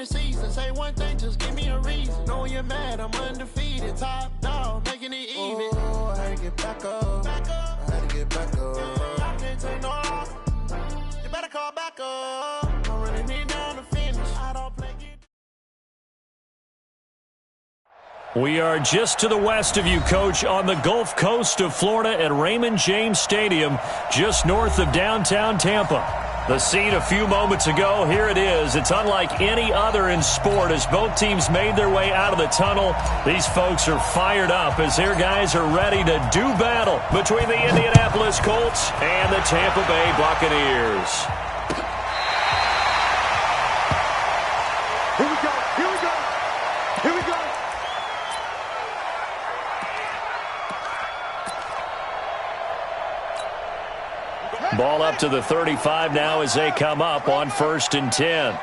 the season. Say one thing, just give me a reason. Know you're mad, I'm undefeated. Top dog, making it even. Oh, I had to get back up. I had to get back up. I can't take no loss. You better call back up. I'm running it down to finish. I don't play it. We are just to the west of you, Coach, on the Gulf Coast of Florida at Raymond James Stadium, just north of downtown Tampa. The scene a few moments ago, here it is. It's unlike any other in sport as both teams made their way out of the tunnel. These folks are fired up as their guys are ready to do battle between the Indianapolis Colts and the Tampa Bay Buccaneers. Here we go, here we go, here we go. Ball up to the 35 now as they come up on 1st and 10.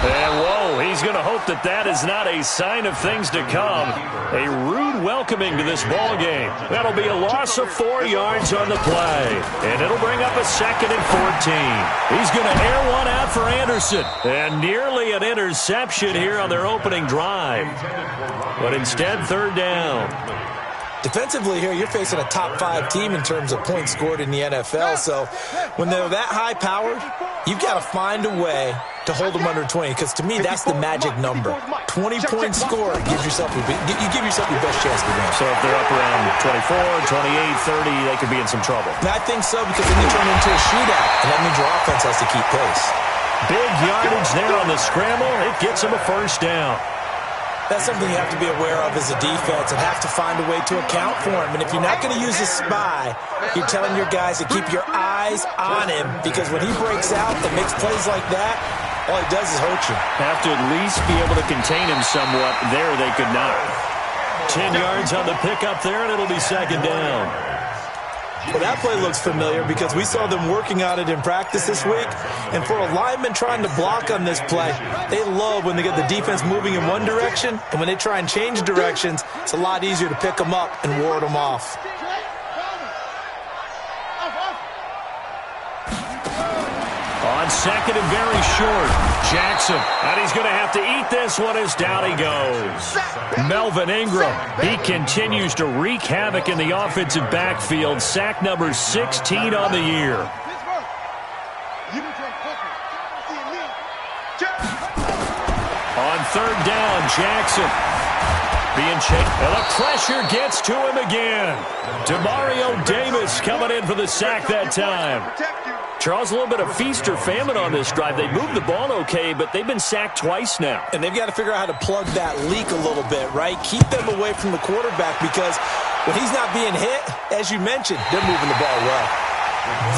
And whoa, he's going to hope that that is not a sign of things to come. A rude welcoming to this ball game. That'll be a loss of 4 yards on the play. And it'll bring up a 2nd and 14. He's going to air one out for Anderson. And nearly an interception here on their opening drive. But instead, 3rd down. Defensively here, you're facing a top-5 team in terms of points scored in the NFL. So when they're that high-powered, you've got to find a way to hold them under 20. Because to me, that's the magic number. 20-point score gives yourself you give yourself your best chance to win. So if they're up around 24, 28, 30, they could be in some trouble. And I think so, because then you turn into a shootout, and that means your offense has to keep pace. Big yardage there on the scramble. It gets them a 1st down. That's something you have to be aware of as a defense and have to find a way to account for him. And if you're not going to use a spy, you're telling your guys to keep your eyes on him, because when he breaks out and makes plays like that, all he does is hurt you. Have to at least be able to contain him somewhat. There they could not. 10 yards on the pickup there, and it'll be 2nd down. Well, that play looks familiar because we saw them working on it in practice this week. And for a lineman trying to block on this play, they love when they get the defense moving in one direction. And when they try and change directions, it's a lot easier to pick them up and ward them off. On 2nd and very short, Jackson. And he's going to have to eat this one as down he goes. Melvin Ingram, he continues to wreak havoc in the offensive backfield. Sack number 16 on the year. On 3rd down, Jackson being chased. And the pressure gets to him again. Demario Davis coming in for the sack that time. Charles, a little bit of feast or famine on this drive. They moved the ball okay, but they've been sacked twice now. And they've got to figure out how to plug that leak a little bit, right? Keep them away from the quarterback, because when he's not being hit, as you mentioned, they're moving the ball well.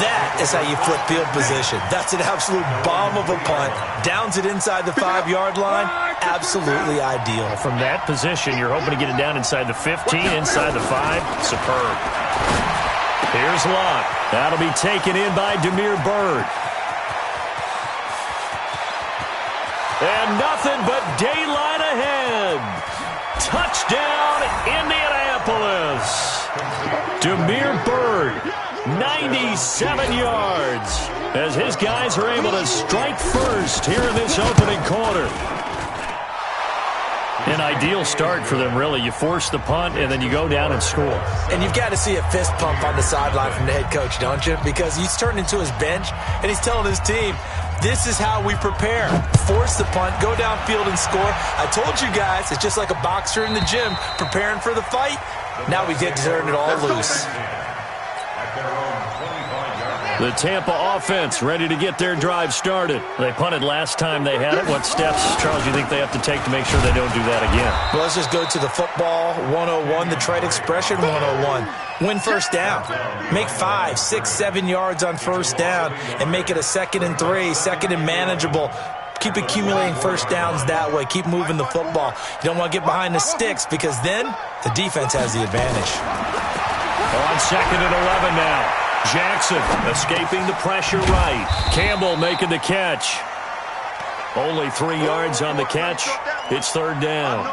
That is how you flip field position. That's an absolute bomb of a punt. Downs it inside the 5-yard line. Absolutely ideal. From that position, you're hoping to get it down inside the 15, inside the 5. Superb. Here's Locke. That'll be taken in by Damiere Byrd. And nothing but daylight ahead. Touchdown, Indianapolis. Damiere Byrd, 97 yards, as his guys are able to strike first here in this opening quarter. An ideal start for them, really. You force the punt, and then you go down and score. And you've got to see a fist pump on the sideline from the head coach, don't you? Because he's turned into his bench, and he's telling his team, this is how we prepare. Force the punt, go downfield and score. I told you guys, it's just like a boxer in the gym preparing for the fight. Now we get to turn it all loose. The Tampa offense ready to get their drive started. They punted last time they had it. What steps, Charles, do you think they have to take to make sure they don't do that again? Well, let's just go to the football 101, the trade expression 101. Win 1st down. Make 5, 6, 7 yards on 1st down and make it a 2nd and 3, 2nd and manageable. Keep accumulating 1st downs that way. Keep moving the football. You don't want to get behind the sticks, because then the defense has the advantage. On 2nd and 11 now. Jackson escaping the pressure right. Campbell making the catch. Only 3 yards on the catch. It's 3rd down.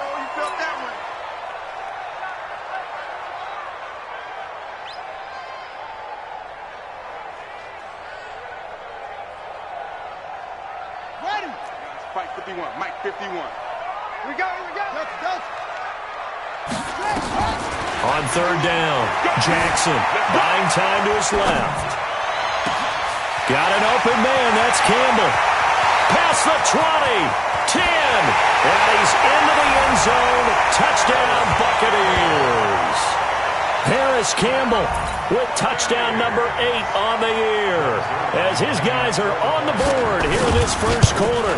Fight 51. Mike 51. Here we go. Go. On third down, Jackson buying time to his left. Got an open man. That's Campbell. Past the 20, 10, and he's into the end zone. Touchdown, Buccaneers. Harris Campbell with touchdown number 8 on the year as his guys are on the board here in this first quarter.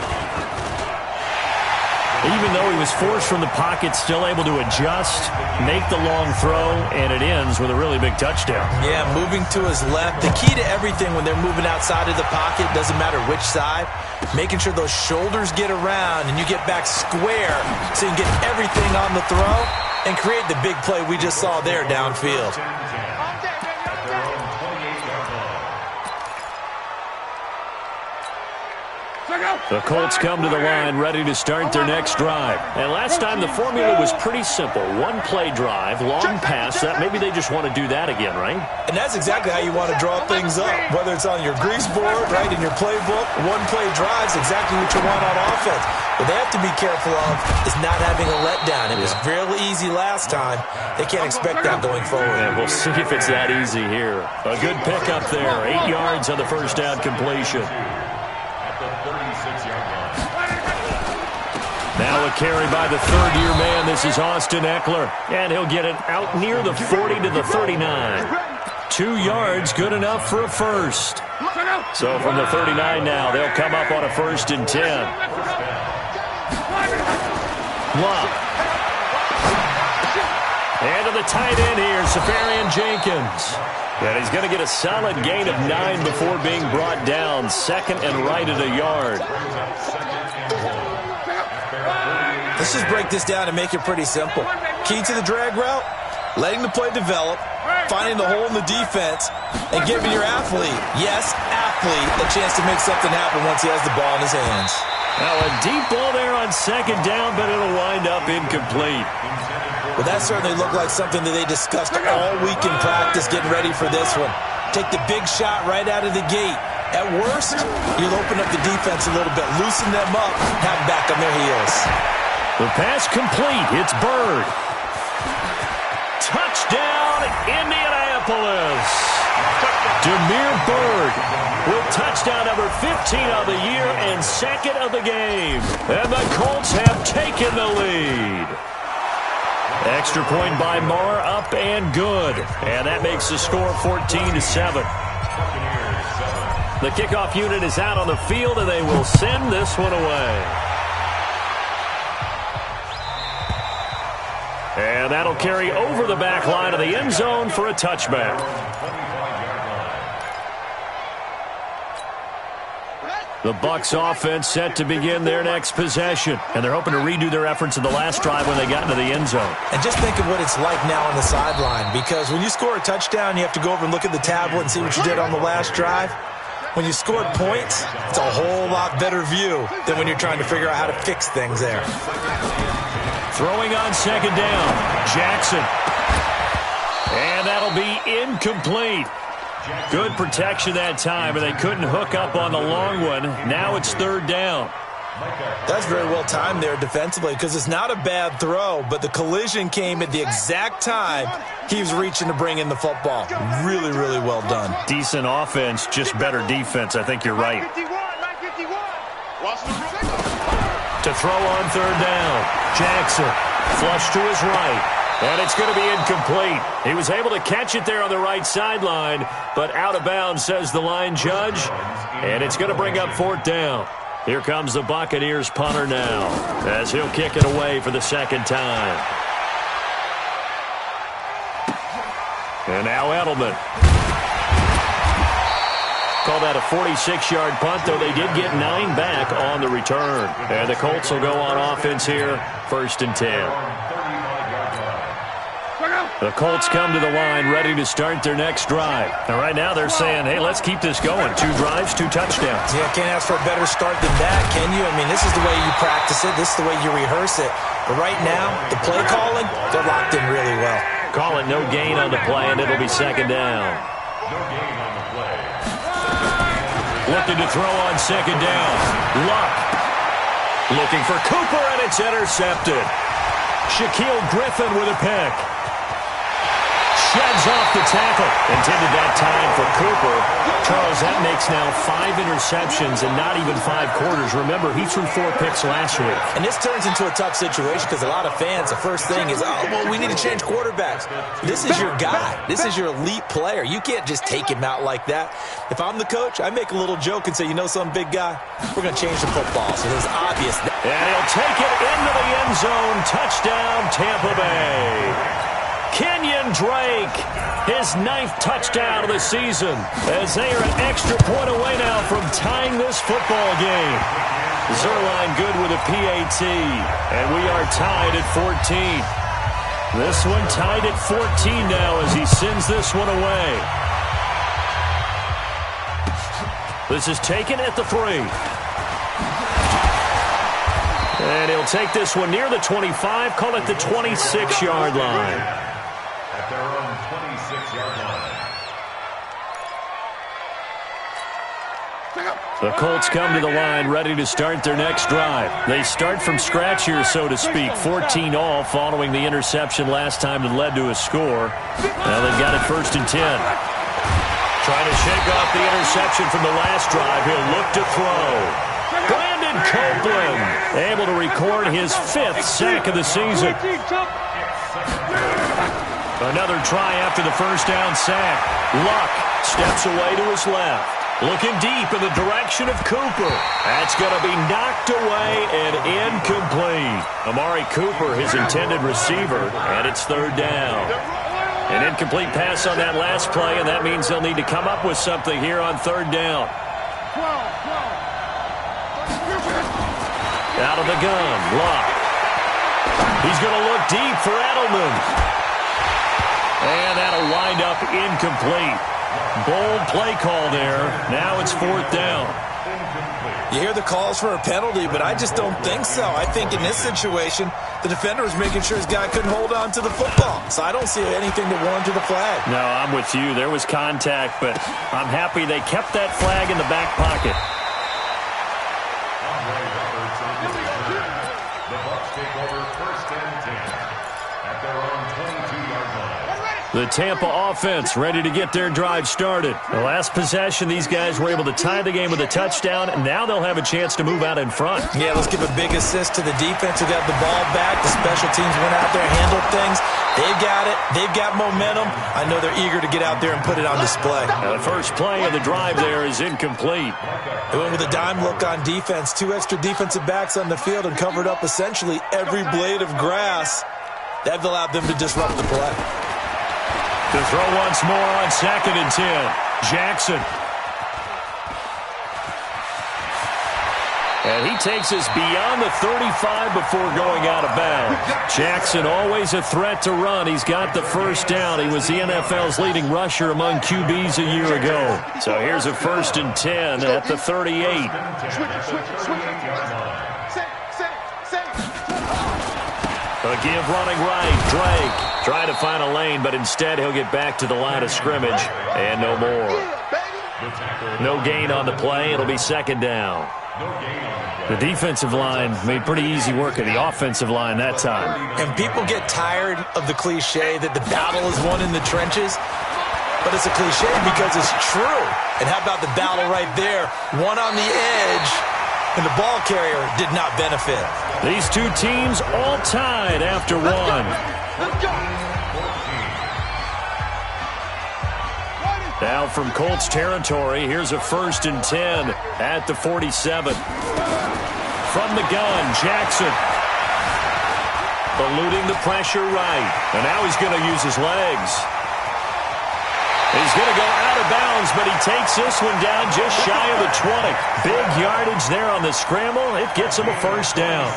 Even though he was forced from the pocket, still able to adjust, make the long throw, and it ends with a really big touchdown. Yeah, moving to his left. The key to everything when they're moving outside of the pocket, doesn't matter which side, making sure those shoulders get around and you get back square so you can get everything on the throw and create the big play we just saw there downfield. The Colts come to the line ready to start their next drive. And last time the formula was pretty simple. One-play drive, long pass. That maybe they just want to do that again, right? And that's exactly how you want to draw things up. Whether it's on your grease board, right, in your playbook, one-play drive's exactly what you want on offense. What they have to be careful of is not having a letdown. It was fairly easy last time. They can't expect that going forward. And we'll see if it's that easy here. A good pickup there. 8 yards on the first down completion. Now a carry by the third-year man. This is Austin Eckler. And he'll get it out near the 40 to the 39. 2 yards, good enough for a first. So from the 39 now, they'll come up on a 1st and 10. Love. And to the tight end here, Safarian Jenkins. And he's going to get a solid gain of 9 before being brought down. 2nd and right at a yard. Let's just break this down and make it pretty simple. Key to the drag route, letting the play develop, finding the hole in the defense, and giving your athlete, yes, athlete, a chance to make something happen once he has the ball in his hands. Now a deep ball there on 2nd down, but it'll wind up incomplete. Well, that certainly looked like something that they discussed all week in practice getting ready for this one. Take the big shot right out of the gate. At worst, you'll open up the defense a little bit, loosen them up, have them back on their heels. The pass complete. It's Bird. Touchdown, Indianapolis. Demir Bird with touchdown number 15 of the year and 2nd of the game. And the Colts have taken the lead. Extra point by Marr, up and good. And that makes the score 14-7. The kickoff unit is out on the field, and they will send this one away. And that'll carry over the back line of the end zone for a touchback. The Bucs offense set to begin their next possession. And they're hoping to redo their efforts in the last drive when they got into the end zone. And just think of what it's like now on the sideline. Because when you score a touchdown, you have to go over and look at the tablet and see what you did on the last drive. When you scored points, it's a whole lot better view than when you're trying to figure out how to fix things there. Throwing on 2nd down, Jackson. And that'll be incomplete. Good protection that time, and they couldn't hook up on the long one. Now it's 3rd down. That's very well timed there defensively because it's not a bad throw, but the collision came at the exact time he was reaching to bring in the football. Really, really well done. Decent offense, just better defense. I think you're right. To throw on 3rd down, Jackson. Flush to his right. And it's going to be incomplete. He was able to catch it there on the right sideline, but out of bounds, says the line judge. And it's going to bring up 4th down. Here comes the Buccaneers punter now, as he'll kick it away for the 2nd time. And now Edelman. Call that a 46-yard punt, though they did get 9 back on the return. And the Colts will go on offense here, 1st and 10. The Colts come to the line ready to start their next drive. And right now they're saying, hey, let's keep this going. 2 drives, 2 touchdowns. Yeah, can't ask for a better start than that, can you? I mean, this is the way you practice it. This is the way you rehearse it. But right now, the play calling, they're locked in really well. Call it no gain on the play, and it'll be 2nd down. Looking to throw on 2nd down. Luck. Looking for Cooper, and it's intercepted. Shaquille Griffin with a pick. Sheds off the tackle. Intended that time for Cooper. Charles, that makes now 5 interceptions and not even 5 quarters. Remember, he threw 4 picks last week. And this turns into a tough situation because a lot of fans, the first thing is, oh, well, we need to change quarterbacks. This is your guy. This is your elite player. You can't just take him out like that. If I'm the coach, I make a little joke and say, you know something, big guy? We're going to change the football. So it's obvious. And he'll take it into the end zone. Touchdown, Tampa Bay. Kenyon Drake, his 9th touchdown of the season, as they are an extra point away now from tying this football game. Zerline good with a PAT, and we are tied at 14. This one tied at 14 now as he sends this one away. This is taken at the 3. And he'll take this one near the 25, call it the 26-yard line. Their own 26-yard line. The Colts come to the line ready to start their next drive. They start from scratch here, so to speak, 14 all following the interception last time that led to a score. Now they've got it 1st and 10. Trying to shake off the interception from the last drive. He'll look to throw. Brandon Copeland able to record his 5th sack of the season. Another try after the first down sack. Luck steps away to his left. Looking deep in the direction of Cooper. That's going to be knocked away and incomplete. Amari Cooper, his intended receiver, and it's 3rd down. An incomplete pass on that last play, and that means they'll need to come up with something here on 3rd down. Out of the gun, Luck. He's going to look deep for Edelman. And that'll wind up incomplete. Bold play call there. Now it's 4th down. You hear the calls for a penalty, but I just don't think so. I think in this situation, the defender was making sure his guy couldn't hold on to the football. So I don't see anything that warranted a flag. No, I'm with you. There was contact, but I'm happy they kept that flag in the back pocket. The Bucs take over 1st and 10 at their own 22-yard line. The Tampa offense ready to get their drive started. The last possession, these guys were able to tie the game with a touchdown, and now they'll have a chance to move out in front. Yeah, let's give a big assist to the defense who got the ball back. The special teams went out there and handled things. They've got it. They've got momentum. I know they're eager to get out there and put it on display. Now, the first play of the drive there is incomplete. They went with a dime look on defense. 2 extra defensive backs on the field and covered up essentially every blade of grass. That allowed them to disrupt the play. To throw once more on 2nd and 10. Jackson. And he takes us beyond the 35 before going out of bounds. Jackson always a threat to run. He's got the first down. He was the NFL's leading rusher among QBs a year ago. So here's a 1st and 10 at the 38. A give running right. Drake trying to find a lane, but instead he'll get back to the line of scrimmage and no more. No gain on the play. It'll be 2nd down. The defensive line made pretty easy work of the offensive line that time. And people get tired of the cliche that the battle is won in the trenches. But it's a cliche because it's true. And how about the battle right there? One on the edge, and the ball carrier did not benefit. These two teams all tied after one. Now from Colts territory, here's a 1st and 10 at the 47. From the gun, Jackson. Eluding the pressure right. And now he's going to use his legs. He's going to go out of bounds, but he takes this one down just shy of the 20. Big yardage there on the scramble. It gets him a 1st down.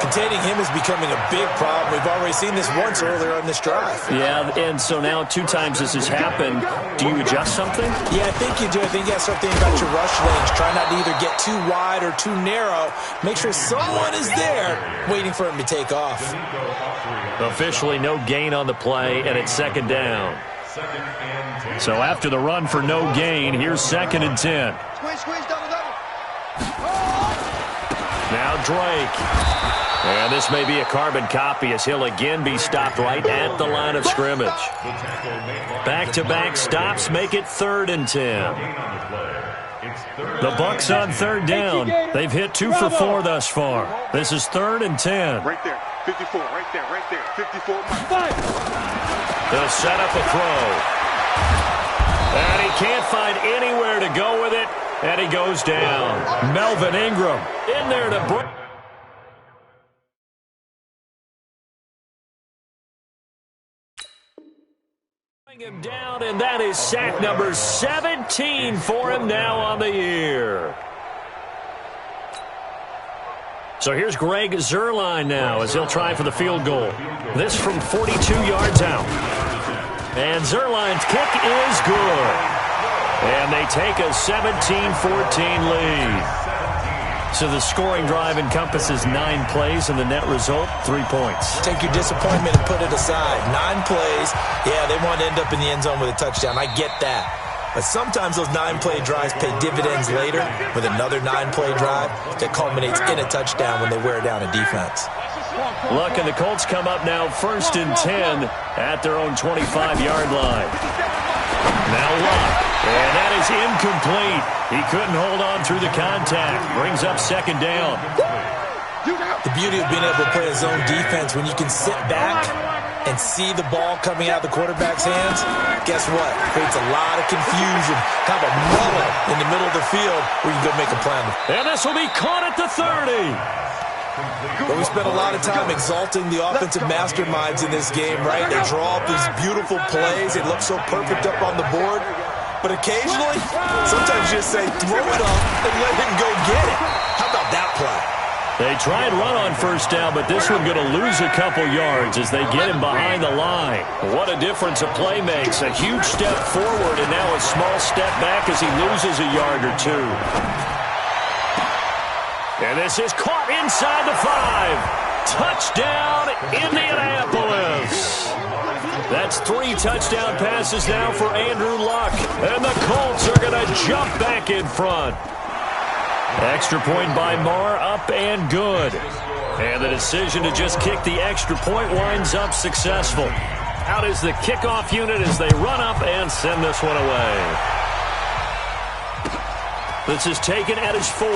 Containing him is becoming a big problem. We've already seen this once earlier on this drive. Yeah, and so now 2 times this has happened. Do you adjust something? Yeah, I think you do. I think you have to start thinking about your rush lanes. Try not to either get too wide or too narrow. Make sure someone is there waiting for him to take off. Officially no gain on the play, and it's 2nd down. So after the run for no gain, here's 2nd and 10. Now Drake. And this may be a carbon copy as he'll again be stopped right at the line of scrimmage. Back-to-back stops make it 3rd and 10. The Bucs on 3rd down. They've hit 2 for 4 thus far. This is 3rd and 10. Right there, 54, right there, 54. They'll set up a throw. And he can't find anywhere to go with it, and he goes down. Melvin Ingram in there to break. Him down, and that is sack number 17 for him now on the year. So here's Greg Zuerlein now as he'll try for the field goal. This from 42 yards out. And Zuerlein's kick is good. And they take a 17-14 lead. So the scoring drive encompasses 9 plays, and the net result, 3 points. Take your disappointment and put it aside. 9 plays. Yeah, they want to end up in the end zone with a touchdown. I get that. But sometimes those 9-play drives pay dividends later with another 9-play drive that culminates in a touchdown when they wear down a defense. Luck and the Colts come up now 1st and 10 at their own 25-yard line. Now Luck, and that is incomplete. He couldn't hold on through the contact. Brings up 2nd down. The beauty of being able to play a zone defense when you can sit back and see the ball coming out of the quarterback's hands, guess what? Creates a lot of confusion. Have a mullet in the middle of the field where you can go make a plan. And this will be caught at the 30. But we spent a lot of time exalting the offensive masterminds in this game, right? They draw up these beautiful plays. It looks so perfect up on the board. But occasionally, sometimes you just say, throw it up and let him go get it. How about that play? They try and run on 1st down, but this one going to lose a couple yards as they get him behind the line. What a difference a play makes. A huge step forward and now a small step back as he loses a yard or 2. And this is caught inside the 5. Touchdown, Indianapolis. That's 3 touchdown passes now for Andrew Luck. And the Colts are going to jump back in front. Extra point by Marr, up and good. And the decision to just kick the extra point winds up successful. Out is the kickoff unit as they run up and send this one away. This is taken at his 4.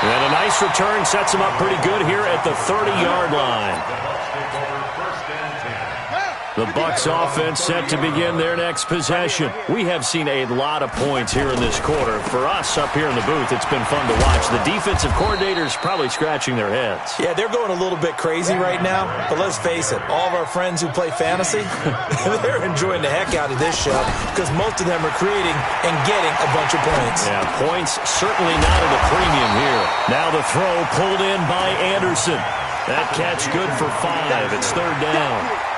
And a nice return sets him up pretty good here at the 30-yard line. The Bucs offense set to begin their next possession. We have seen a lot of points here in this quarter. For us up here in the booth, it's been fun to watch. The defensive coordinators probably scratching their heads. Yeah, they're going a little bit crazy right now. But let's face it, all of our friends who play fantasy, they're enjoying the heck out of this show because most of them are creating and getting a bunch of points. Yeah, points certainly not at a premium here. Now the throw pulled in by Anderson. That catch good for 5. It's 3rd down.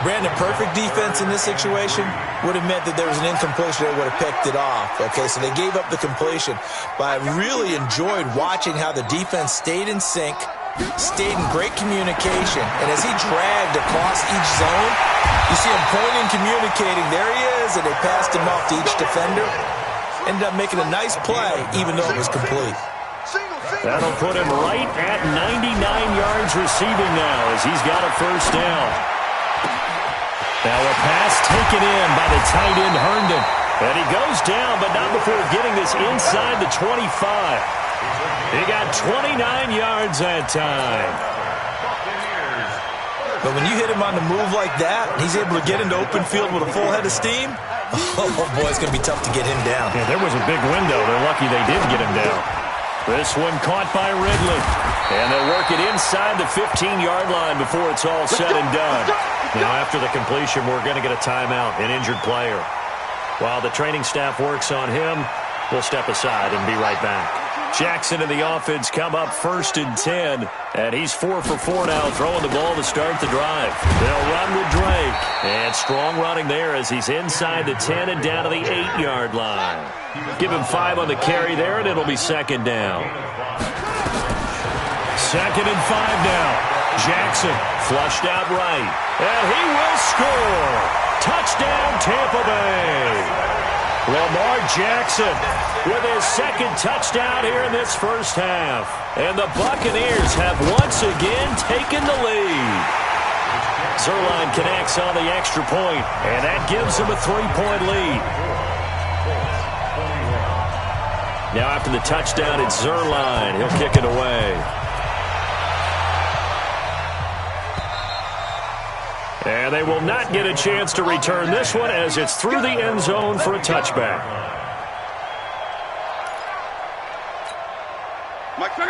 Brandon, perfect defense in this situation would have meant that there was an incompletion. They would have picked it off. Okay, so they gave up the completion. But I really enjoyed watching how the defense stayed in sync, stayed in great communication. And as he dragged across each zone, you see him pointing, communicating. There he is, and they passed him off to each defender. Ended up making a nice play, even though it was complete. That'll put him right at 99 yards receiving now as he's got a 1st down. Now a pass taken in by the tight end Herndon. And he goes down, but not before getting this inside the 25. He got 29 yards that time. But when you hit him on the move like that, he's able to get into open field with a full head of steam, oh boy, it's going to be tough to get him down. Yeah, there was a big window. They're lucky they did get him down. This one caught by Ridley. And they'll work it inside the 15-yard line before it's all said and done. Now, after the completion, we're going to get a timeout, an injured player. While the training staff works on him, we'll step aside and be right back. Jackson and the offense come up 1st and 10. And he's 4 for 4 now, throwing the ball to start the drive. They'll run with Drake. And strong running there as he's inside the 10 and down to the 8-yard line. Give him 5 on the carry there, and it'll be 2nd down. 2nd and 5 now. Jackson flushed out right. And he will score. Touchdown, Tampa Bay. Lamar Jackson with his second touchdown here in this first half. And the Buccaneers have once again taken the lead. Zuerlein connects on the extra point, and that gives them a 3-point lead. Now after the touchdown, it's Zuerlein. He'll kick it away. And they will not get a chance to return this one as it's through the end zone for a touchback.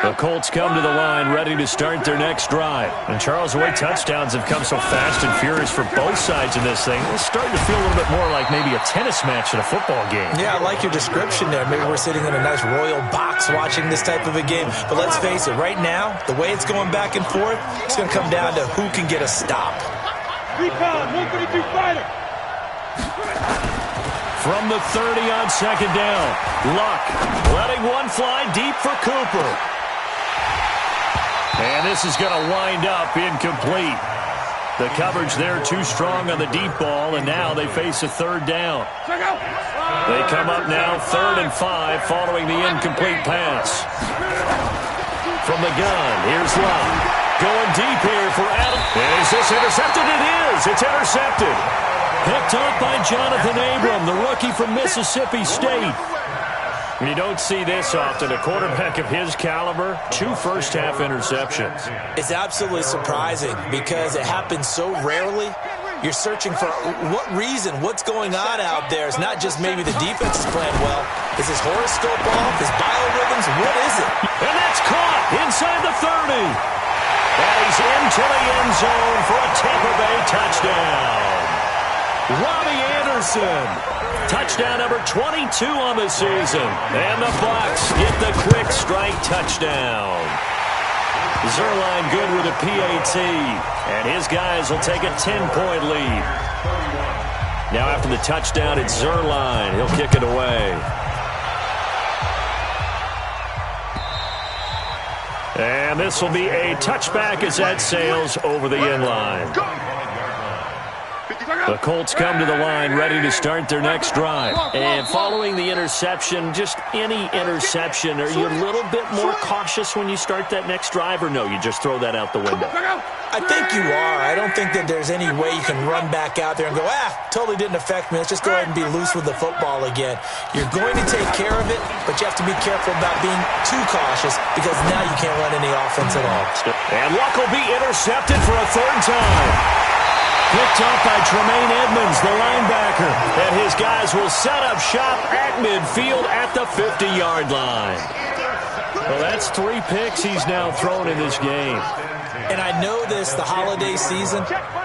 The Colts come to the line ready to start their next drive. And Charles, the way touchdowns have come so fast and furious for both sides in this thing, it's starting to feel a little bit more like maybe a tennis match in a football game. Yeah, I like your description there. Maybe we're sitting in a nice royal box watching this type of a game. But let's face it, right now, the way it's going back and forth, it's going to come down to who can get a stop. 3-pound, 132 fighter. From the 30 on second down, Luck letting one fly deep for Cooper. And this is going to wind up incomplete. The coverage there too strong on the deep ball, and now they face a third down. They come up now 3rd and 5 following the incomplete pass. From the gun, here's Luck. Going deep here for Adam. Is this intercepted? It is. It's intercepted. Picked up by Jonathan Abram, the rookie from Mississippi State. You don't see this often. A quarterback of his caliber, 2 first-half interceptions. It's absolutely surprising because it happens so rarely. You're searching for what reason, what's going on out there. It's not just maybe the defense is playing well. Is his horoscope off? His biorhythms? What is it? And that's caught inside the 30. And he's into the end zone for a Tampa Bay touchdown. Robbie Anderson. Touchdown number 22 on the season. And the Bucs get the quick strike touchdown. Zuerlein good with a PAT. And his guys will take a 10-point lead. Now after the touchdown, it's Zuerlein. He'll kick it away. And this will be a touchback as that sails over the end line. The Colts come to the line ready to start their next drive. And following the interception, just any interception, are you a little bit more cautious when you start that next drive, or no, you just throw that out the window? I think you are. I don't think that there's any way you can run back out there and go, totally didn't affect me. Let's just go ahead and be loose with the football again. You're going to take care of it, but you have to be careful about being too cautious because now you can't run any offense at all. And Luck will be intercepted for a 3rd time. Picked up by Tremaine Edmonds, the linebacker. And his guys will set up shop at midfield at the 50-yard line. Well, that's 3 picks he's now thrown in this game. And I know this, the holiday season,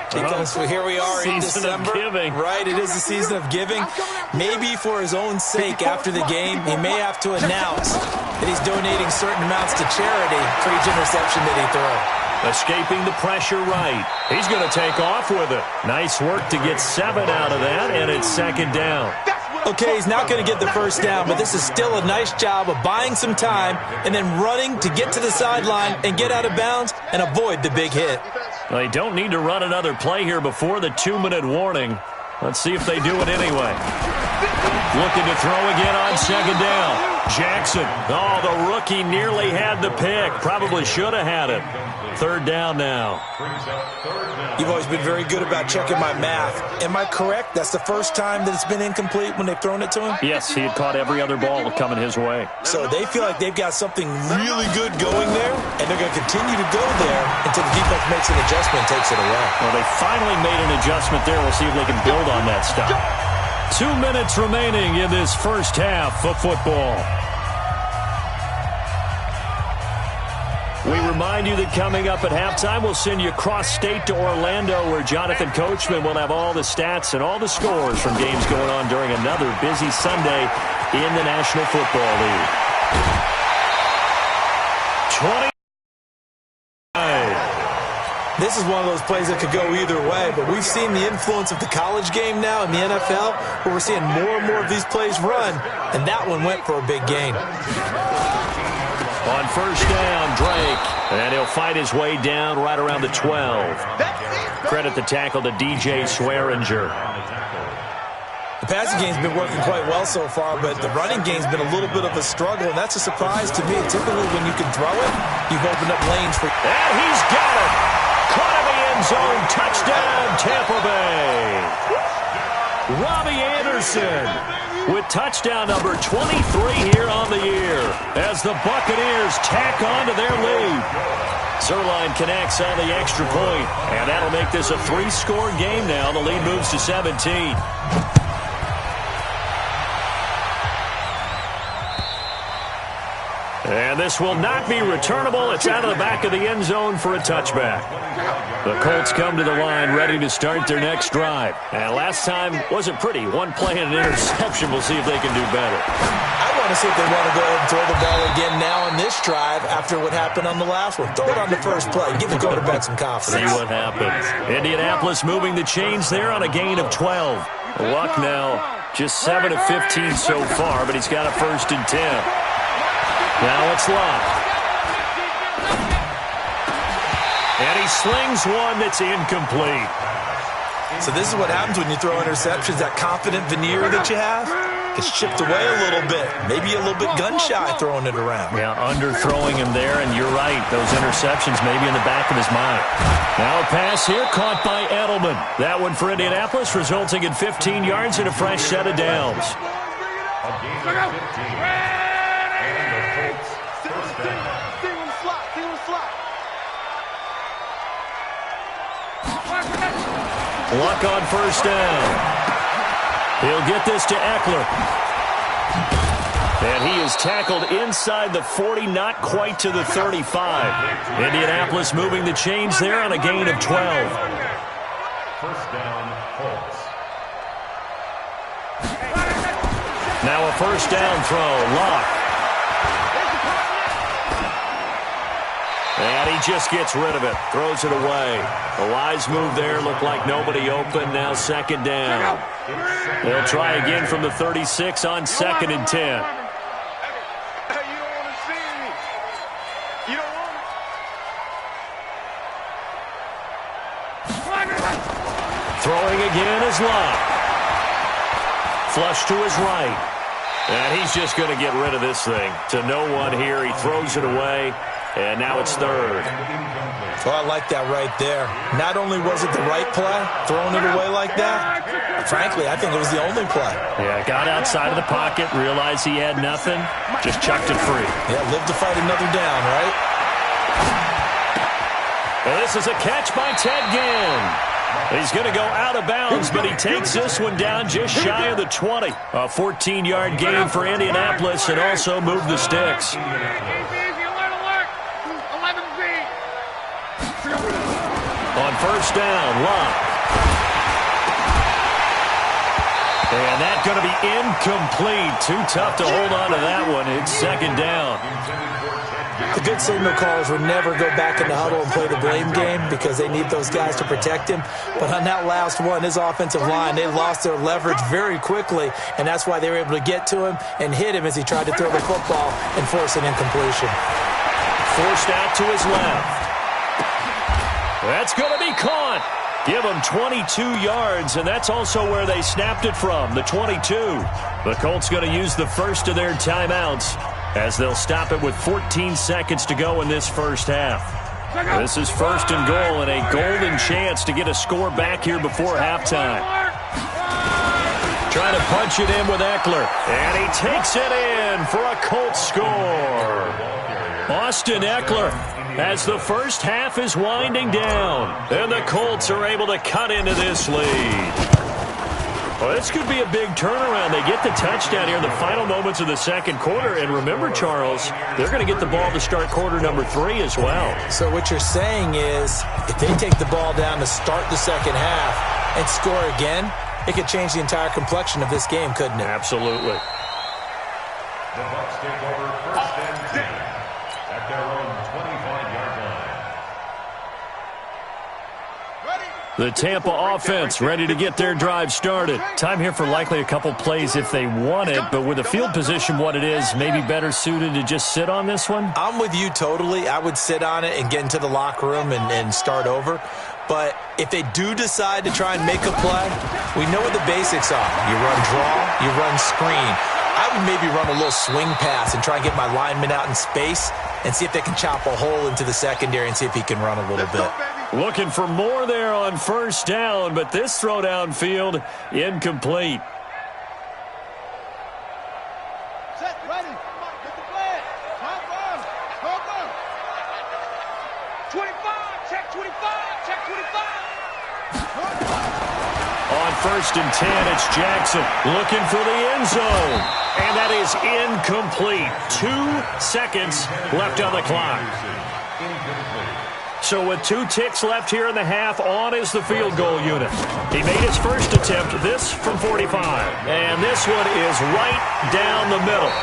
because here we are in December. Giving. Right, it is the season of giving. Maybe for his own sake after the game, he may have to announce that he's donating certain amounts to charity for each interception that he throws. Escaping the pressure right. He's going to take off with it. Nice work to get 7 out of that, and it's 2nd down. Okay, he's not going to get the first down, but this is still a nice job of buying some time and then running to get to the sideline and get out of bounds and avoid the big hit. They don't need to run another play here before the 2-minute warning. Let's see if they do it anyway. Looking to throw again on 2nd down. Jackson. Oh, the rookie nearly had the pick. Probably should have had it. 3rd down now. You've always been very good about checking my math. Am I correct? That's the first time that it's been incomplete when they've thrown it to him? Yes, he had caught every other ball coming his way. So they feel like they've got something really good going there, and they're going to continue to go there until the defense makes an adjustment and takes it away. Well, they finally made an adjustment there. We'll see if they can build on that stuff. 2 minutes remaining in this first half of football. We remind you that coming up at halftime, we'll send you cross-state to Orlando, where Jonathan Coachman will have all the stats and all the scores from games going on during another busy Sunday in the National Football League. 20. This is one of those plays that could go either way, but we've seen the influence of the college game now in the NFL, where we're seeing more and more of these plays run, and that one went for a big gain. On 1st down, Drake, and he'll fight his way down right around the 12. Credit the tackle to DJ Swearinger. The passing game's been working quite well so far, but the running game's been a little bit of a struggle, and that's a surprise to me. Typically, when you can throw it, you've opened up lanes for... And he's got it! Caught in the end zone. Touchdown, Tampa Bay! Robbie Anderson with touchdown number 23 here on the year as the Buccaneers tack on to their lead. Zerline connects on the extra point, and that'll make this a 3-score game now. The lead moves to 17. And this will not be returnable. It's out of the back of the end zone for a touchback. The Colts come to the line ready to start their next drive. And last time wasn't pretty. One play and an interception. We'll see if they can do better. I want to see if they want to go ahead and throw the ball again now on this drive after what happened on the last one. Throw it on the first play. Give the quarterback some confidence. See what happens. Indianapolis moving the chains there on a gain of 12. Luck now just 7 of 15 so far, but he's got a 1st and 10. Now it's Luck. And he slings one that's incomplete. So this is what happens when you throw interceptions. That confident veneer that you have gets chipped away a little bit. Maybe a little bit gun-shy throwing it around. Yeah, underthrowing him there, and you're right. Those interceptions maybe in the back of his mind. Now a pass here caught by Edelman. That one for Indianapolis, resulting in 15 yards and a fresh set of downs. A gain of 15. Luck on 1st down. He'll get this to Eckler. And he is tackled inside the 40, not quite to the 35. Indianapolis moving the chains there on a gain of 12. 1st down, Colts. Now a 1st down throw. Luck. And he just gets rid of it. Throws it away. A wise move there. Looked like nobody open. Now 2nd down. They'll try again from the 36 on 2nd and 10. Throwing again is Luck. Flush to his right. And he's just going to get rid of this thing. To no one here. He throws it away. And now it's 3rd. Well, I like that right there. Not only was it the right play, throwing it away like that, frankly, I think it was the only play. Yeah, got outside of the pocket, realized he had nothing, just chucked it free. Yeah, live to fight another down, right? And this is a catch by Ted Ginn. He's going to go out of bounds, but he takes this one down just shy of the 20. A 14-yard gain for Indianapolis and also moved the sticks. On 1st down, Luck. And that's going to be incomplete. Too tough to hold on to that one. It's 2nd down. The good signal callers would never go back in the huddle and play the blame game because they need those guys to protect him. But on that last one, his offensive line, they lost their leverage very quickly, and that's why they were able to get to him and hit him as he tried to throw the football and force an incompletion. Forced out to his left. That's going to be caught. Give them 22 yards, and that's also where they snapped it from, the 22. The Colts going to use the first of their timeouts as they'll stop it with 14 seconds to go in this first half. This is 1st and goal and a golden chance to get a score back here before halftime. Trying to punch it in with Eckler, and he takes it in for a Colts score. Austin Eckler, as the first half is winding down, and the Colts are able to cut into this lead. Well, this could be a big turnaround. They get the touchdown here in the final moments of the 2nd quarter, and remember, Charles, they're going to get the ball to start quarter number 3 as well. So what you're saying is if they take the ball down to start the 2nd half and score again, it could change the entire complexion of this game, couldn't it? Absolutely. The Bucs take over 1st and 10 at their own 25-yard line. The Tampa offense ready to get their drive started. Time here for likely a couple plays if they want it, but with the field position what it is, maybe better suited to just sit on this one? I'm with you totally. I would sit on it and get into the locker room and start over. But if they do decide to try and make a play, we know what the basics are. You run draw, you run screen. I would maybe run a little swing pass and try and get my lineman out in space and see if they can chop a hole into the secondary and see if he can run a little bit. Looking for more there on first down, but this throw downfield incomplete. Set, ready. Get the flag. Top 25, check 25, check 25. On first and 10, it's Jackson looking for the end zone. And that is incomplete. 2 seconds left on the clock. So with 2 ticks left here in the half, on is the field goal unit. He made his first attempt, this from 45. And this one is right down the middle.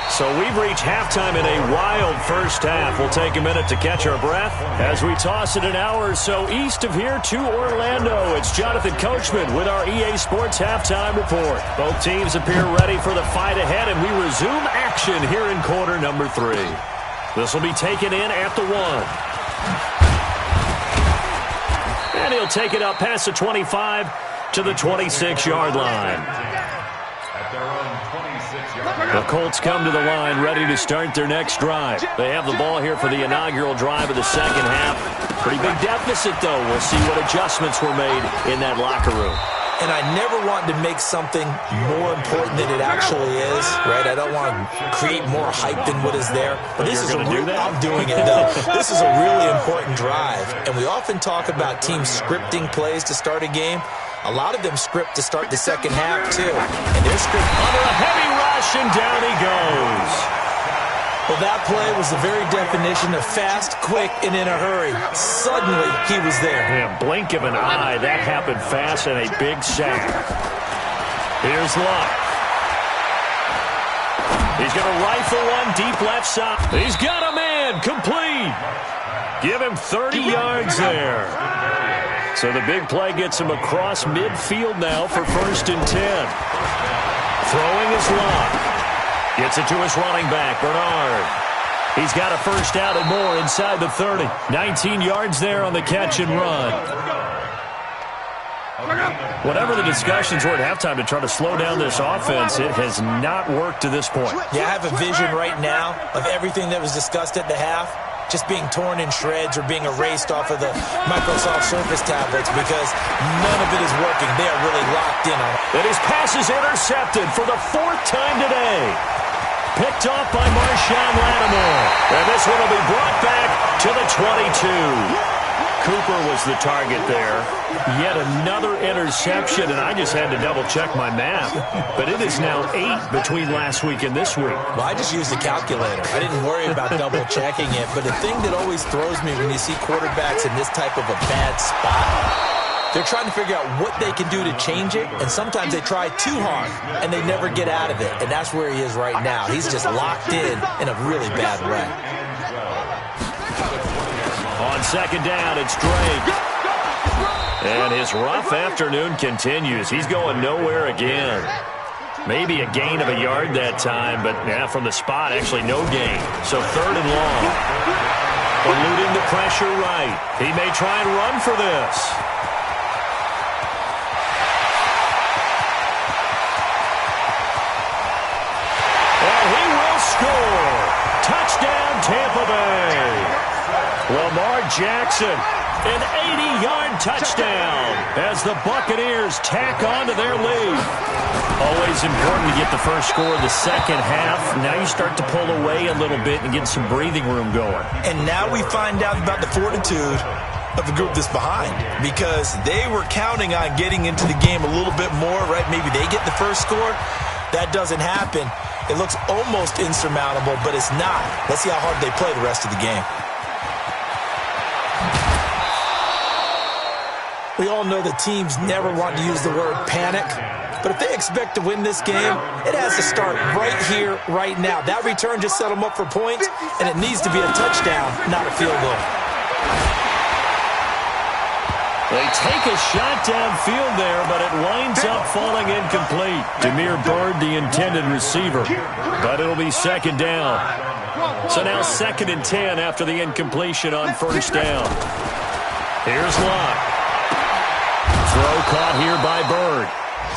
So we've reached halftime in a wild first half. We'll take a minute to catch our breath as we toss it an hour or so east of here to Orlando. It's Jonathan Coachman with our EA Sports Halftime Report. Both teams appear ready for the fight ahead, and we resume action here in quarter number 3. This will be taken in at the 1. And he'll take it up past the 25 to the 26-yard line. At their own 26-yard line. The Colts come to the line ready to start their next drive. They have the ball here for the inaugural drive of the second half. Pretty big deficit, though. We'll see what adjustments were made in that locker room. And I never want to make something more important than it actually is, right? I don't want to create more hype than what is there. But this is I'm doing it, though. This is a really important drive. And we often talk about teams scripting plays to start a game. A lot of them script to start the second half, too. And they're scripting under a heavy rush, and down he goes. Well, that play was the very definition of fast, quick, and in a hurry. Suddenly, he was there. Yeah, blink of an eye. That happened fast and a big sack. Here's Luck. He's going to rifle one deep left side. He's got a man. Complete. Give him 30 yards there. So the big play gets him across midfield now for first and 10. Throwing is Luck. Gets it to his running back, Bernard. He's got a first down and more inside the 30. 19 yards there on the catch and run. Whatever the discussions were at halftime to try to slow down this offense, it has not worked to this point. Yeah, I have a vision right now of everything that was discussed at the half just being torn in shreds or being erased off of the Microsoft Surface tablets because none of it is working. They are really locked in on it. And his pass is intercepted for the 4th time today. Picked off by Marshawn Lattimore. And this one will be brought back to the 22. Cooper was the target there. Yet another interception, and I just had to double-check my math. But it is now 8 between last week and this week. Well, I just used a calculator. I didn't worry about double-checking it. But the thing that always throws me when you see quarterbacks in this type of a bad spot, they're trying to figure out what they can do to change it, and sometimes they try too hard, and they never get out of it. And that's where he is right now. He's just locked in a really bad way. On second down, it's Drake. And his rough afternoon continues. He's going nowhere again. Maybe a gain of a yard that time, but from the spot, actually no gain. So 3rd and long. Eluding the pressure right. He may try and run for this. And he will score. Touchdown, Tampa Bay. Lamar Jackson, an 80-yard touchdown as the Buccaneers tack on to their lead. Always important to get the first score of the second half. Now you start to pull away a little bit and get some breathing room going. And now we find out about the fortitude of the group that's behind because they were counting on getting into the game a little bit more, right? Maybe they get the first score. That doesn't happen. It looks almost insurmountable, but it's not. Let's see how hard they play the rest of the game. We all know that teams never want to use the word panic, but if they expect to win this game, it has to start right here, right now. That return just set them up for points, and it needs to be a touchdown, not a field goal. They take a shot downfield there, but it winds up falling incomplete. Demir Bird, the intended receiver, but it'll be second down. So now 2nd and 10 after the incompletion on first down. Here's Luck. Throw caught here by Bird.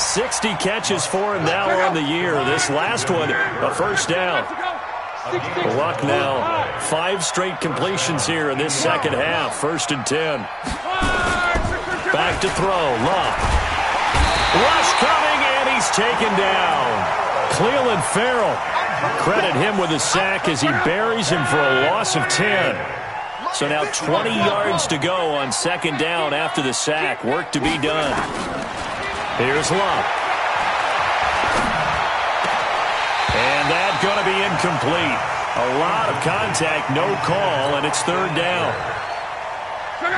60 catches for him now on the year. This last one, a first down. Luck now, 5 straight completions here in this second half. 1st and 10. Back to throw. Luck. Rush coming, and he's taken down. Cleveland Farrell. Credit him with a sack as he buries him for a loss of 10. So now 20 yards to go on 2nd down after the sack. Work to be done. Here's Luck. And that's going to be incomplete. A lot of contact, no call, and it's 3rd down.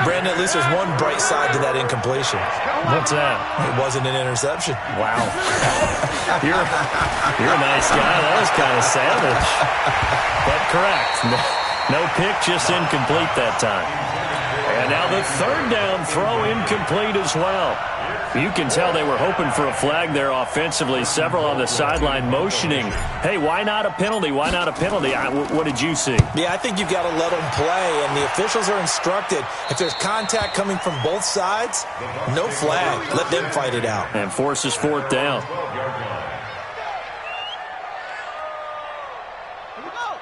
Brandon, at least there's one bright side to that incompletion. What's that? It wasn't an interception. Wow. You're a nice guy. That was kind of savage. But correct. No pick, just incomplete that time. And now the 3rd down throw incomplete as well. You can tell they were hoping for a flag there offensively. Several on the sideline motioning, hey, why not a penalty? Why not a penalty? What did you see? Yeah, I think you've got to let them play, and the officials are instructed. If there's contact coming from both sides, no flag. Let them fight it out. And forces 4th down.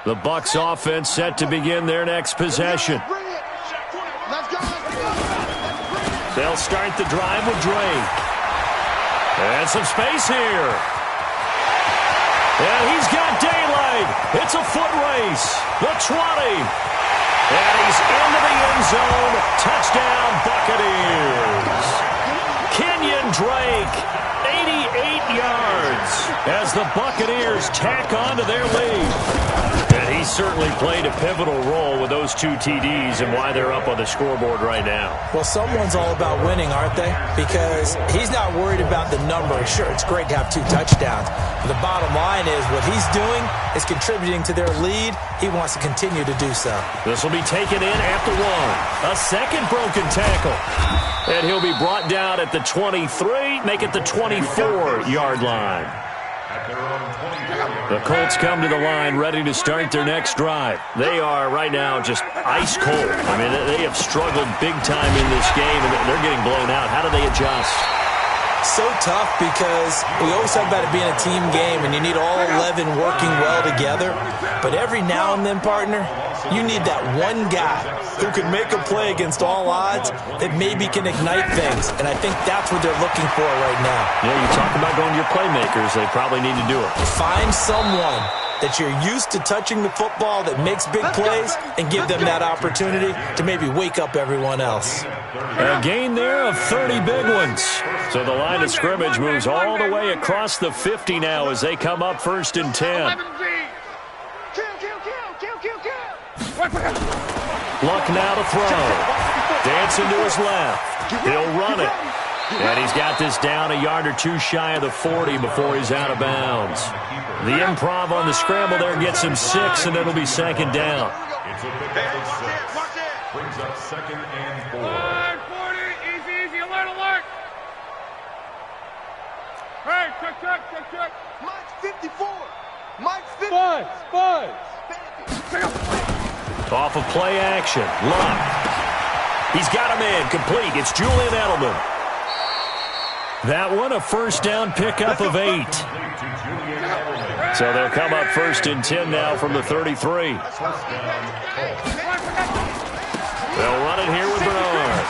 The Bucs offense set to begin their next possession. They'll start the drive with Drake. And some space here. And he's got daylight. It's a foot race. The 20. And he's into the end zone. Touchdown, Buccaneers. Kenyon Drake, 88 yards as the Buccaneers tack on to their lead. And he certainly played a pivotal role with those 2 TDs and why they're up on the scoreboard right now. Well, someone's all about winning, aren't they? Because he's not worried about the number. Sure, it's great to have 2 touchdowns. But the bottom line is what he's doing is contributing to their lead. He wants to continue to do so. This will be taken in at the 1. A second broken tackle. And he'll be brought down at the 23, make it the 24-yard line. The Colts come to the line ready to start their next drive. They are right now just ice cold. I mean, they have struggled big time in this game, and they're getting blown out. How do they adjust? So tough because we always talk about it being a team game, and you need all 11 working well together. But every now and then, partner, you need that one guy who can make a play against all odds that maybe can ignite things. And I think that's what they're looking for right now. Yeah, you talk about going to your playmakers. They probably need to do it. Find someone that you're used to touching the football that makes big plays and give them that opportunity to maybe wake up everyone else. A gain there of 30 big ones. So the line of scrimmage moves all the way across the 50 now as they come up 1st and 10. Luck now to throw. Dancing to his left. He'll run it. And he's got this down a yard or 2 shy of the 40 before he's out of bounds. The improv on the scramble there gets him 6, and it'll be 2nd down. It's a pickup of 6. Brings up 2nd and 4. Alert, 40. Easy, alert. Hey, check. Mike's 54. Mike's 54. Spud. Off of play action. Luck. He's got him in. Complete. It's Julian Edelman. That one, a 1st down pickup of 8. So they'll come up 1st and 10 now from the 33. They'll run it here with Bernard.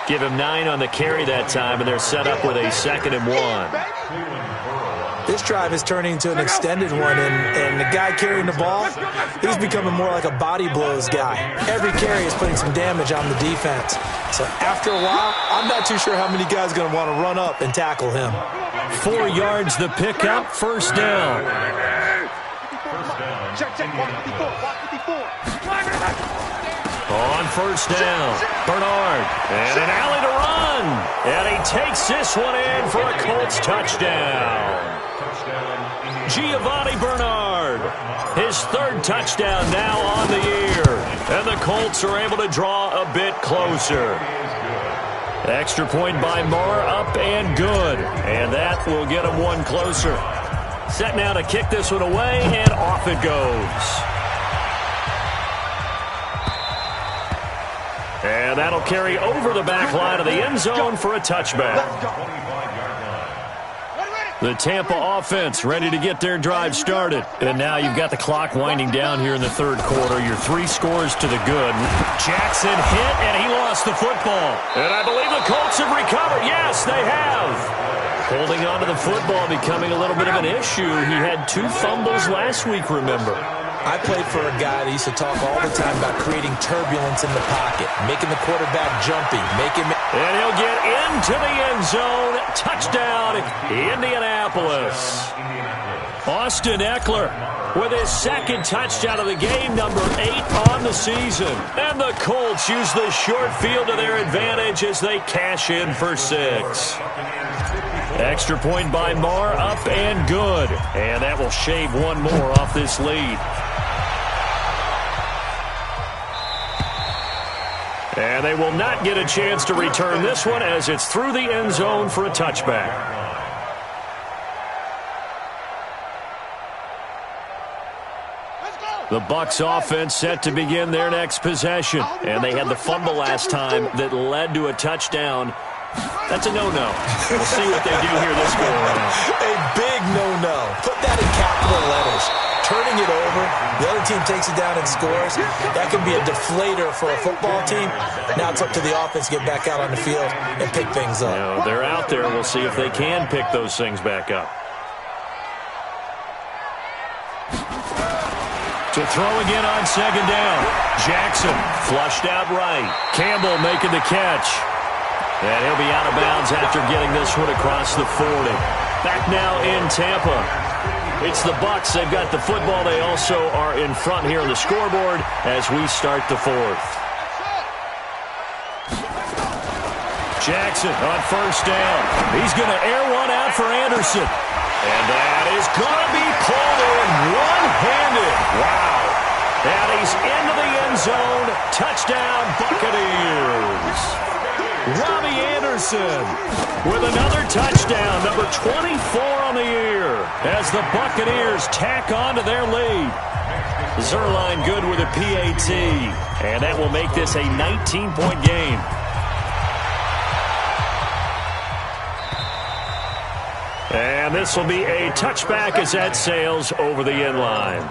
Give him 9 on the carry that time, and they're set up with a 2nd and 1. This drive is turning into an extended one, and the guy carrying the ball, he's becoming more like a body blows guy. Every carry is putting some damage on the defense. So after a while, I'm not too sure how many guys are going to want to run up and tackle him. 4 yards the pickup, 1st down. Check, 154. On 1st down, Bernard, and an alley to run. And he takes this one in for a Colts touchdown. Giovanni Bernard, his 3rd touchdown now on the year. And the Colts are able to draw a bit closer. Extra point by Moore, up and good. And that will get them 1 closer. Set now to kick this one away, and off it goes. And that'll carry over the back line of the end zone for a touchback. The Tampa offense ready to get their drive started. And now you've got the clock winding down here in the third quarter. Your 3 scores to the good. Jackson hit, and he lost the football. And I believe the Colts have recovered. Yes, they have. Holding on to the football becoming a little bit of an issue. He had 2 fumbles last week, remember. I played for a guy that used to talk all the time about creating turbulence in the pocket, making the quarterback jumpy, And he'll get into the end zone. Touchdown, Indianapolis. Austin Eckler with his 2nd touchdown of the game, number 8 on the season. And the Colts use the short field to their advantage as they cash in for 6. Extra point by Marr, up and good. And that will shave 1 more off this lead. And they will not get a chance to return this one as it's through the end zone for a touchback. The Bucs offense set to begin their next possession. And they had the fumble last time that led to a touchdown. That's a no-no. We'll see what they do here this go-around. A big no-no. Put that in capital letters. Turning it over, the other team takes it down and scores. That can be a deflator for a football team. Now it's up to the offense to get back out on the field and pick things up. You know, they're out there. We'll see if they can pick those things back up. To throw again on 2nd down. Jackson flushed out right. Campbell making the catch. And he'll be out of bounds after getting this one across the 40. Back now in Tampa. It's the Bucs. They've got the football. They also are in front here on the scoreboard as we start the 4th. Jackson on 1st down. He's going to air one out for Anderson. And that is going to be pulled in one-handed. Wow. And he's into the end zone. Touchdown, Buccaneers. Robbie Anderson with another touchdown, number 24 on the year, as the Buccaneers tack on to their lead. Zerline good with a PAT, and that will make this a 19-point game. And this will be a touchback as that sails over the end line.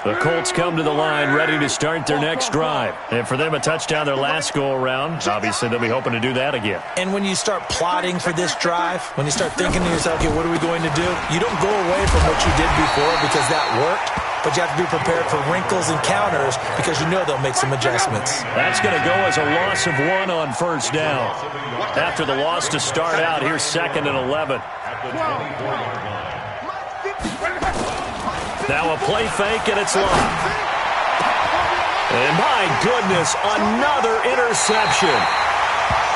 The Colts come to the line ready to start their next drive. And for them, a touchdown their last go-around. Obviously, they'll be hoping to do that again. And when you start plotting for this drive, when you start thinking to yourself, okay, what are we going to do? You don't go away from what you did before because that worked, but you have to be prepared for wrinkles and counters because you know they'll make some adjustments. That's going to go as a loss of 1 on 1st down. After the loss to start out, here's 2nd and 11. Now a play fake, and it's locked. And my goodness, another interception.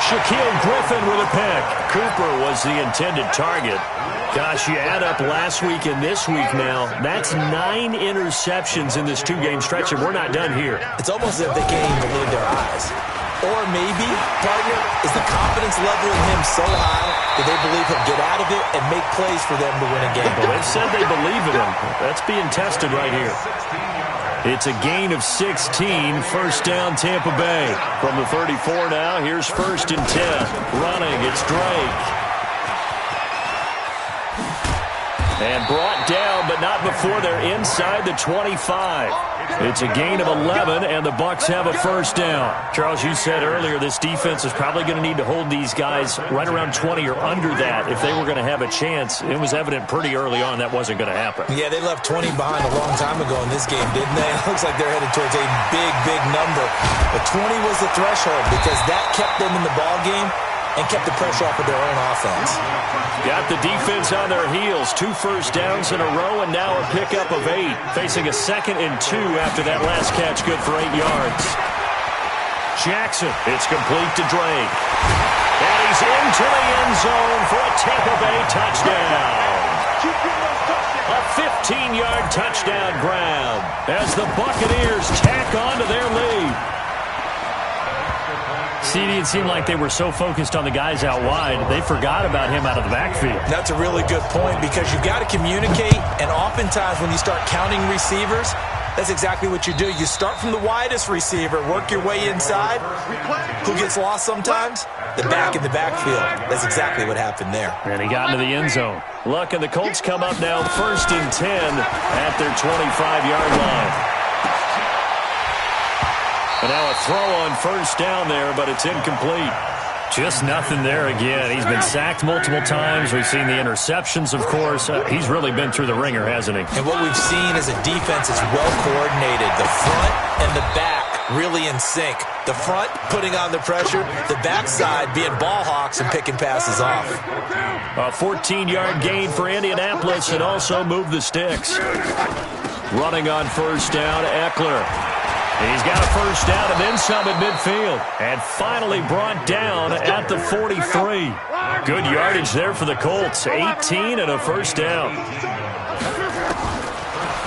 Shaquille Griffin with a pick. Cooper was the intended target. Gosh, you add up last week and this week now, that's 9 interceptions in this 2-game stretch, and we're not done here. It's almost as if they can't even believe their eyes. Or maybe, partner, is the confidence level in him so high that they believe he'll get out of it and make plays for them to win a game. Well, they've said they believe in him. That's being tested right here. It's a gain of 16, 1st down Tampa Bay. From the 34 now, here's 1st and 10. Running, it's Drake. And brought down, but not before they're inside the 25. It's a gain of 11, and the Bucs have a 1st down. Charles, you said earlier this defense is probably going to need to hold these guys right around 20 or under that if they were going to have a chance. It was evident pretty early on that wasn't going to happen. Yeah, they left 20 behind a long time ago in this game, didn't they? It looks like they're headed towards a big, big number. But 20 was the threshold because that kept them in the ball game and kept the pressure off of their own offense. Got the defense on their heels. 2 1st downs in a row, and now a pickup of 8. Facing a 2nd and 2 after that last catch, good for 8 yards. Jackson, it's complete to Drake. And he's into the end zone for a Tampa Bay touchdown. A 15-yard touchdown grab as the Buccaneers tack on to their lead. CD, it seemed like they were so focused on the guys out wide, they forgot about him out of the backfield. That's a really good point because you've got to communicate, and oftentimes when you start counting receivers, That's exactly what you do. You start from the widest receiver, work your way inside. Who gets lost sometimes? The back in the backfield. That's exactly what happened there. And he got into the end zone. Look, and the Colts come up now 1st and 10 at their 25-yard line. And now a throw on 1st down there, but it's incomplete. Just nothing there again. He's been sacked multiple times. We've seen the interceptions, of course. He's really been through the ringer, hasn't he? And what we've seen is a defense is well coordinated. The front and the back really in sync. The front putting on the pressure, the backside being ball hawks and picking passes off. A 14-yard gain for Indianapolis and also move the sticks. Running on 1st down, Eckler. He's got a 1st down and then some at midfield. And finally brought down at the 43. Good yardage there for the Colts. 18 and a 1st down.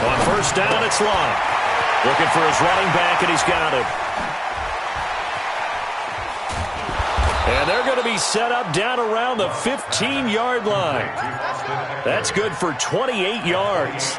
On 1st down, it's Lott. Looking for his running back, and he's got it. And they're going to be set up down around the 15-yard line. That's good for 28 yards.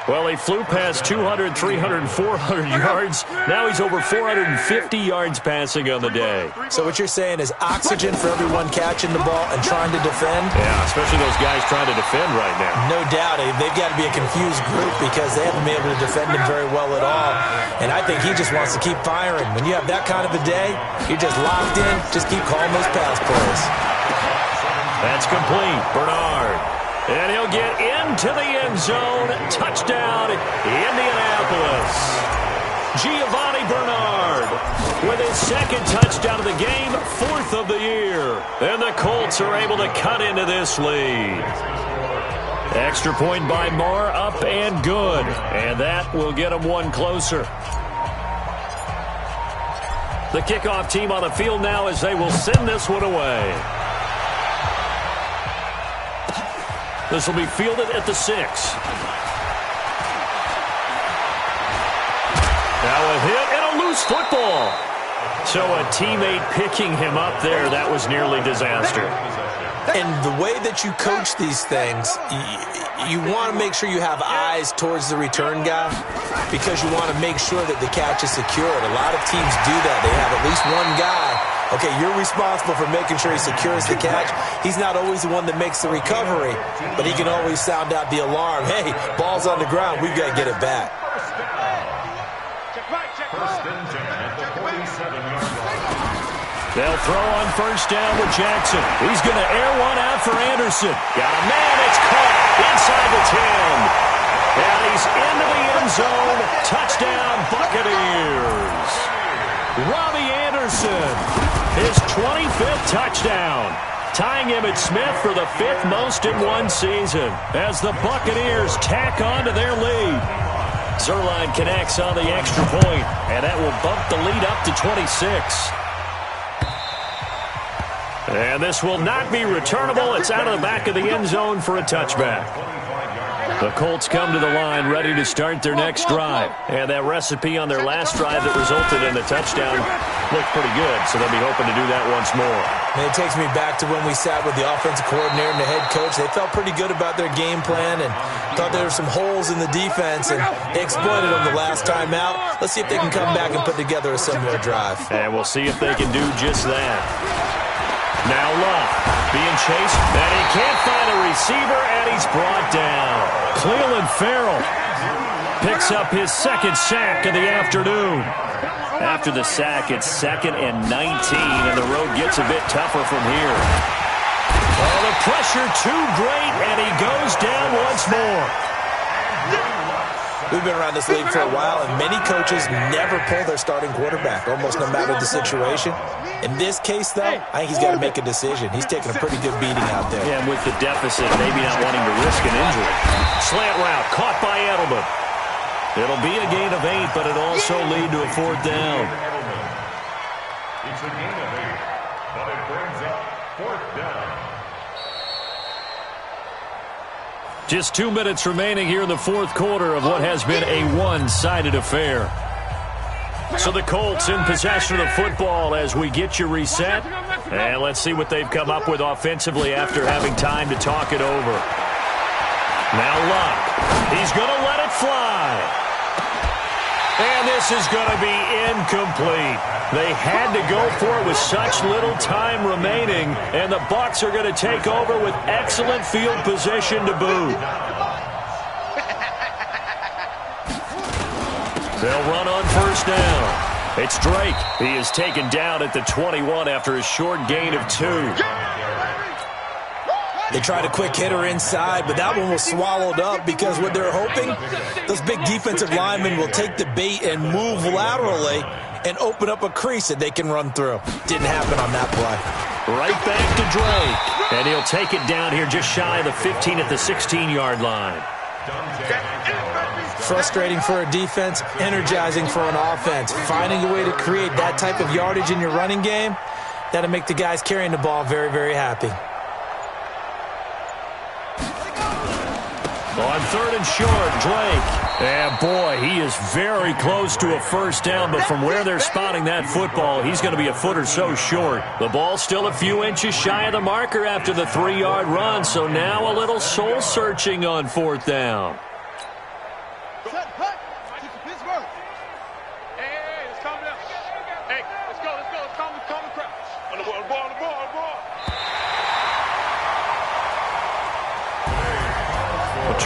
Well, he flew past 200, 300, 400 yards. Now he's over 450 yards passing on the day. So what you're saying is oxygen for everyone catching the ball and trying to defend? Yeah, especially those guys trying to defend right now. No doubt. They've got to be a confused group because they haven't been able to defend him very well at all. And I think he just wants to keep firing. When you have that kind of a day, you're just locked in. Just keep calling those pass plays. That's complete. Bernard. And he'll get into the end zone. Touchdown, Indianapolis. Giovanni Bernard with his 2nd touchdown of the game, 4th of the year. And the Colts are able to cut into this lead. Extra point by Marr, up and good. And that will get them one closer. The kickoff team on the field now as they will send this one away. This will be fielded at the 6. Now a hit and a loose football. So a teammate picking him up there, that was nearly disaster. And the way that you coach these things, you want to make sure you have eyes towards the return guy because you want to make sure that the catch is secured. A lot of teams do that. They have at least one guy. Okay, you're responsible for making sure he secures the catch. He's not always the one that makes the recovery, but he can always sound out the alarm. Hey, ball's on the ground. We've got to get it back. They'll throw on 1st down with Jackson. He's going to air one out for Anderson. Got a man. It's caught inside the 10. And he's into the end zone. Touchdown, Buccaneers. Robbie Anderson, his 25th touchdown, tying Emmitt Smith for the 5th most in one season as the Buccaneers tack on to their lead. Zerline connects on the extra point, and that will bump the lead up to 26. And this will not be returnable. It's out of the back of the end zone for a touchback. The Colts come to the line ready to start their next drive. And that recipe on their last drive that resulted in the touchdown looked pretty good, so they'll be hoping to do that once more. And it takes me back to when we sat with the offensive coordinator and the head coach. They felt pretty good about their game plan and thought there were some holes in the defense, and they exploited them the last time out. Let's see if they can come back and put together a similar drive. And we'll see if they can do just that. Now Love being chased, and he can't find a receiver, and he's brought down. Cleveland Farrell picks up his 2nd sack of the afternoon. After the sack, it's 2nd and 19, and the road gets a bit tougher from here. Oh, the pressure too great, and he goes down once more. We've been around this league for a while, and many coaches never pull their starting quarterback, almost no matter the situation. In this case, though, I think he's got to make a decision. He's taking a pretty good beating out there. Yeah, and with the deficit, maybe not wanting to risk an injury. Slant route, caught by Edelman. It'll be a gain of 8, but it'll also lead to a 4th down. It's a gain of 8, but it brings up 4th down. Just 2 minutes remaining here in the 4th quarter of what has been a one-sided affair. So the Colts in possession of the football as we get you reset. And let's see what they've come up with offensively after having time to talk it over. Now Luck. He's going to let it fly. And this is going to be incomplete. They had to go for it with such little time remaining, and the Bucs are going to take over with excellent field position to boot. They'll run on first down. It's Drake. He is taken down at the 21 after a short gain of 2. They tried a quick hitter inside, but that one was swallowed up because what they're hoping, those big defensive linemen will take the bait and move laterally and open up a crease that they can run through. Didn't happen on that play. Right back to Drake. And he'll take it down here just shy of the 15 at the 16-yard line. Frustrating for a defense, energizing for an offense. Finding a way to create that type of yardage in your running game, that'll make the guys carrying the ball very, very happy. On third and short, Drake. And boy, he is very close to a first down, but from where they're spotting that football, he's going to be a foot or so short. The ball's still a few inches shy of the marker after the 3-yard run, so now a little soul-searching on fourth down.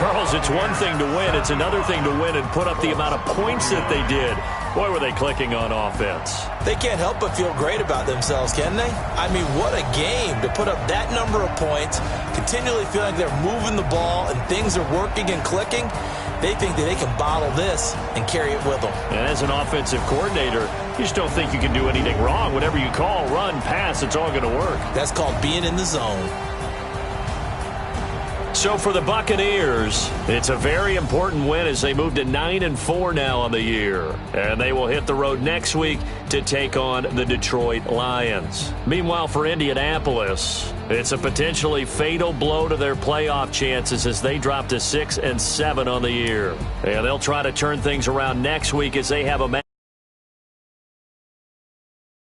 Charles, it's one thing to win. It's another thing to win and put up the amount of points that they did. Boy, were they clicking on offense. They can't help but feel great about themselves, can they? I mean, what a game to put up that number of points, continually feeling they're moving the ball and things are working and clicking. They think that they can bottle this and carry it with them. And as an offensive coordinator, you just don't think you can do anything wrong. Whatever you call, run, pass, it's all going to work. That's called being in the zone. So for the Buccaneers, it's a very important win as they move to 9-4 now on the year. And they will hit the road next week to take on the Detroit Lions. Meanwhile, for Indianapolis, it's a potentially fatal blow to their playoff chances as they drop to 6-7 on the year. And they'll try to turn things around next week as they have a match.